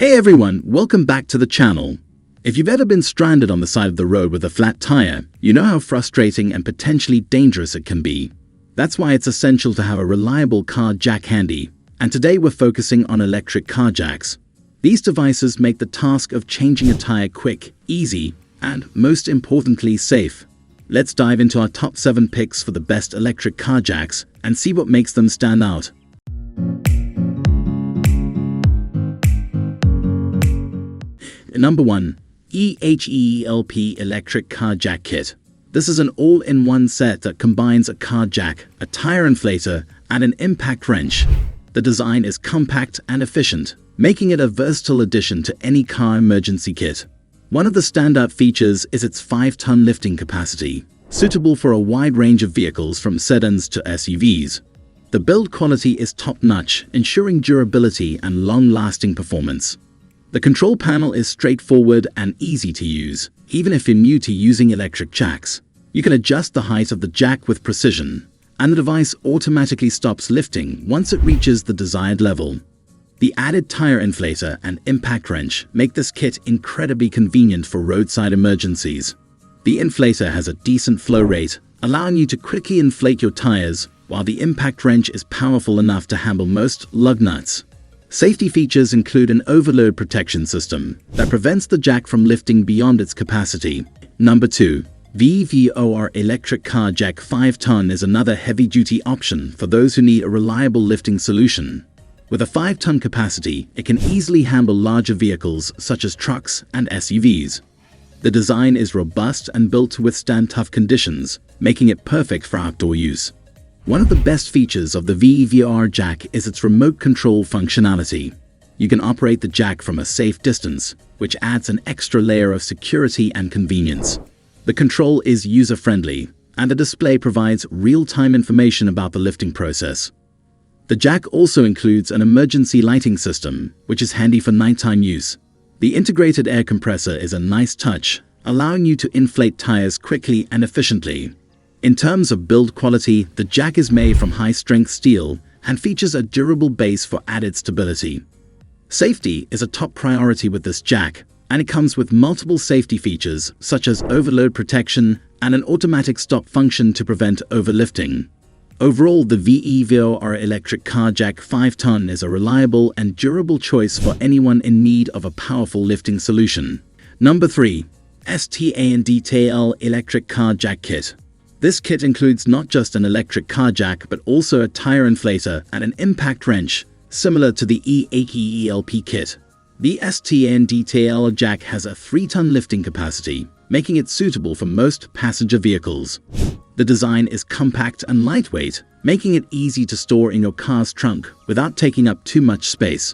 Hey everyone, welcome back to the channel. If you've ever been stranded on the side of the road with a flat tire, you know how frustrating and potentially dangerous it can be. That's why it's essential to have a reliable car jack handy. And today we're focusing on electric car jacks. These devices make the task of changing a tire quick, easy, and most importantly safe. Let's dive into our top 7 picks for the best electric car jacks and see what makes them stand out. Number 1. E-HEELP Electric Car Jack Kit. This is an all-in-one set that combines a car jack, a tire inflator, and an impact wrench. The design is compact and efficient, making it a versatile addition to any car emergency kit. One of the standout features is its 5-ton lifting capacity, suitable for a wide range of vehicles from sedans to SUVs. The build quality is top-notch, ensuring durability and long-lasting performance. The control panel is straightforward and easy to use, even if you're new to using electric jacks. You can adjust the height of the jack with precision, and the device automatically stops lifting once it reaches the desired level. The added tire inflator and impact wrench make this kit incredibly convenient for roadside emergencies. The inflator has a decent flow rate, allowing you to quickly inflate your tires, while the impact wrench is powerful enough to handle most lug nuts. Safety features include an overload protection system that prevents the jack from lifting beyond its capacity. Number 2. VEVOR Electric Car Jack 5-ton is another heavy-duty option for those who need a reliable lifting solution. With a 5-ton capacity, it can easily handle larger vehicles such as trucks and SUVs. The design is robust and built to withstand tough conditions, making it perfect for outdoor use. One of the best features of the VEVOR jack is its remote control functionality. You can operate the jack from a safe distance, which adds an extra layer of security and convenience. The control is user-friendly, and the display provides real-time information about the lifting process. The jack also includes an emergency lighting system, which is handy for nighttime use. The integrated air compressor is a nice touch, allowing you to inflate tires quickly and efficiently. In terms of build quality, the jack is made from high-strength steel and features a durable base for added stability. Safety is a top priority with this jack, and it comes with multiple safety features such as overload protection and an automatic stop function to prevent overlifting. Overall, the VEVOR Electric Car Jack 5-ton is a reliable and durable choice for anyone in need of a powerful lifting solution. Number 3. STANDTALL Electric Car Jack Kit. This kit includes not just an electric car jack but also a tire inflator and an impact wrench, similar to the E-HEELP kit. The STANDTALL jack has a 3-ton lifting capacity, making it suitable for most passenger vehicles. The design is compact and lightweight, making it easy to store in your car's trunk without taking up too much space.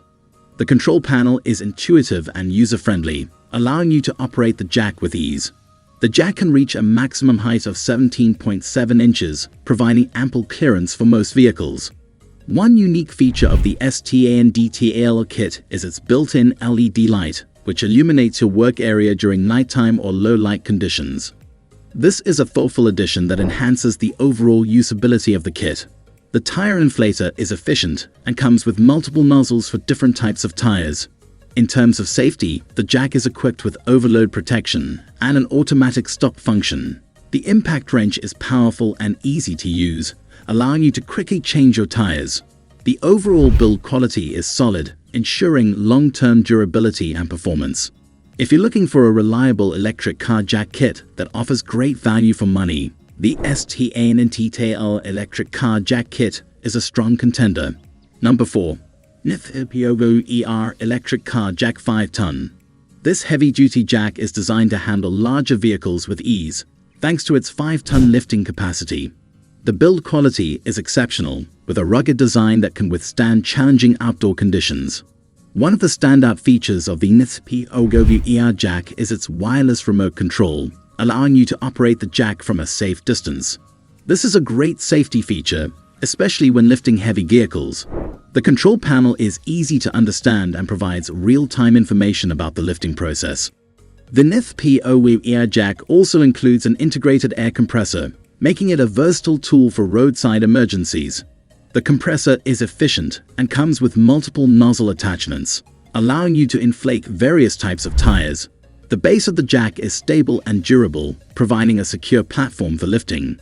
The control panel is intuitive and user-friendly, allowing you to operate the jack with ease. The jack can reach a maximum height of 17.7 inches, providing ample clearance for most vehicles. One unique feature of the STANDTALL kit is its built-in LED light, which illuminates your work area during nighttime or low light conditions. This is a thoughtful addition that enhances the overall usability of the kit. The tire inflator is efficient and comes with multiple nozzles for different types of tires. In terms of safety, the jack is equipped with overload protection and an automatic stop function. The impact wrench is powerful and easy to use, allowing you to quickly change your tires. The overall build quality is solid, ensuring long-term durability and performance. If you're looking for a reliable electric car jack kit that offers great value for money, the STANDTALL Electric Car Jack Kit is a strong contender. Number 4. NthPOWER Electric Car Jack 5-ton. This heavy-duty jack is designed to handle larger vehicles with ease, thanks to its 5-ton lifting capacity. The build quality is exceptional, with a rugged design that can withstand challenging outdoor conditions. One of the standout features of the NthPOWER jack is its wireless remote control, allowing you to operate the jack from a safe distance. This is a great safety feature, especially when lifting heavy vehicles. The control panel is easy to understand and provides real-time information about the lifting process. The NthPOWER jack also includes an integrated air compressor, making it a versatile tool for roadside emergencies. The compressor is efficient and comes with multiple nozzle attachments, allowing you to inflate various types of tires. The base of the jack is stable and durable, providing a secure platform for lifting.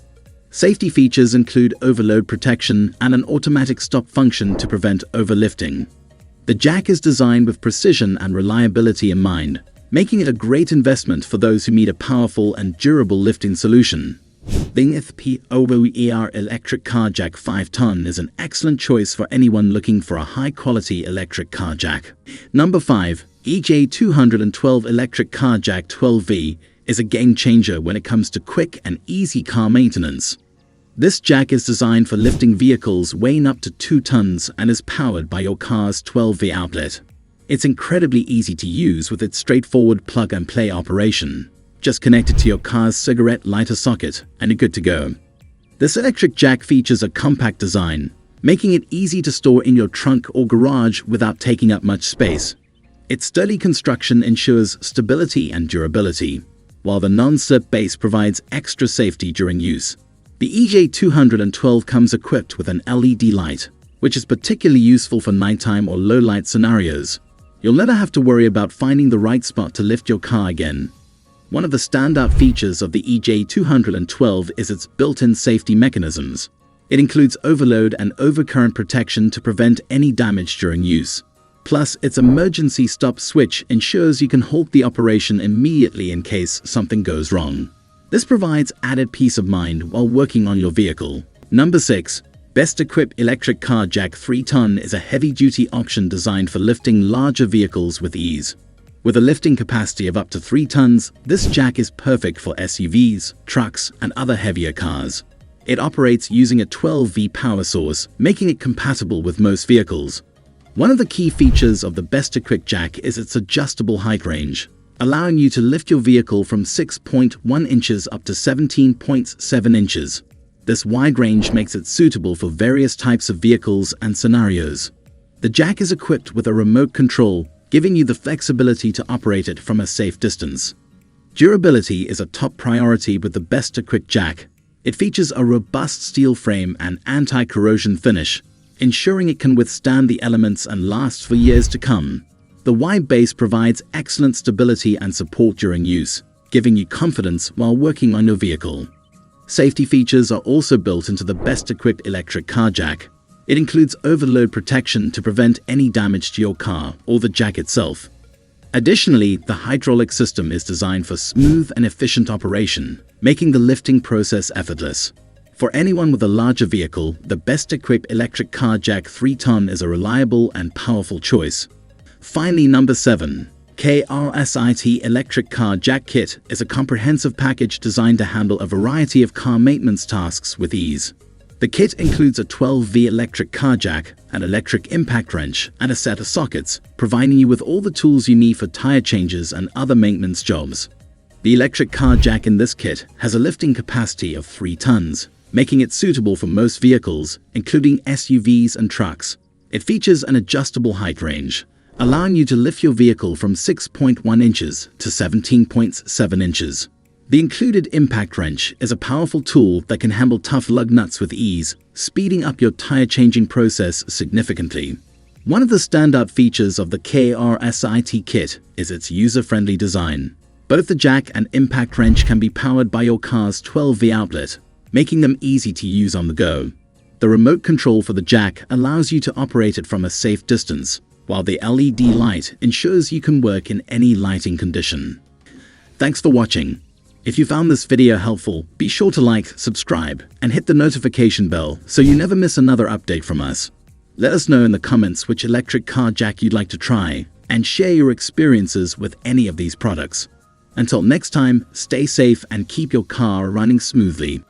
Safety features include overload protection and an automatic stop function to prevent overlifting. The jack is designed with precision and reliability in mind, making it a great investment for those who need a powerful and durable lifting solution. The NthPOWER electric car jack 5-ton is an excellent choice for anyone looking for a high-quality electric car jack. Number 5. EJ212 electric car jack 12V is a game-changer when it comes to quick and easy car maintenance. This jack is designed for lifting vehicles weighing up to 2 tons and is powered by your car's 12V outlet. It's incredibly easy to use with its straightforward plug-and-play operation. Just connect it to your car's cigarette lighter socket and you're good to go. This electric jack features a compact design, making it easy to store in your trunk or garage without taking up much space. Its sturdy construction ensures stability and durability, while the non-slip base provides extra safety during use. The EJ212 comes equipped with an LED light, which is particularly useful for nighttime or low-light scenarios. You'll never have to worry about finding the right spot to lift your car again. One of the standout features of the EJ212 is its built-in safety mechanisms. It includes overload and overcurrent protection to prevent any damage during use. Plus, its emergency stop switch ensures you can halt the operation immediately in case something goes wrong. This provides added peace of mind while working on your vehicle. Number 6. BestEquip electric car jack 3-ton is a heavy-duty option designed for lifting larger vehicles with ease. With a lifting capacity of up to 3 tons, this jack is perfect for SUVs, trucks, and other heavier cars. It operates using a 12V power source, making it compatible with most vehicles. One of the key features of the BestEquip jack is its adjustable height range, allowing you to lift your vehicle from 6.1 inches up to 17.7 inches. This wide range makes it suitable for various types of vehicles and scenarios. The jack is equipped with a remote control, giving you the flexibility to operate it from a safe distance. Durability is a top priority with the BestEquip jack. It features a robust steel frame and anti-corrosion finish, ensuring it can withstand the elements and last for years to come. The wide base provides excellent stability and support during use, giving you confidence while working on your vehicle. Safety features are also built into the BestEquip electric car jack. It includes overload protection to prevent any damage to your car or the jack itself. Additionally, the hydraulic system is designed for smooth and efficient operation, making the lifting process effortless. For anyone with a larger vehicle, the BestEquip electric car jack 3-ton is a reliable and powerful choice. Finally, number 7. KARSSIT electric car jack kit is a comprehensive package designed to handle a variety of car maintenance tasks with ease. The kit includes a 12V electric car jack, an electric impact wrench, and a set of sockets, providing you with all the tools you need for tire changes and other maintenance jobs. The electric car jack in this kit has a lifting capacity of 3 tons, making it suitable for most vehicles, including SUVs and trucks. It features an adjustable height range, allowing you to lift your vehicle from 6.1 inches to 17.7 inches. The included impact wrench is a powerful tool that can handle tough lug nuts with ease, speeding up your tire changing process significantly. One of the standout features of the KARSSIT kit is its user-friendly design. Both the jack and impact wrench can be powered by your car's 12V outlet, making them easy to use on the go. The remote control for the jack allows you to operate it from a safe distance, while the LED light ensures you can work in any lighting condition. Thanks for watching. If you found this video helpful, be sure to like, subscribe, and hit the notification bell so you never miss another update from us. Let us know in the comments which electric car jack you'd like to try, and share your experiences with any of these products. Until next time, stay safe and keep your car running smoothly.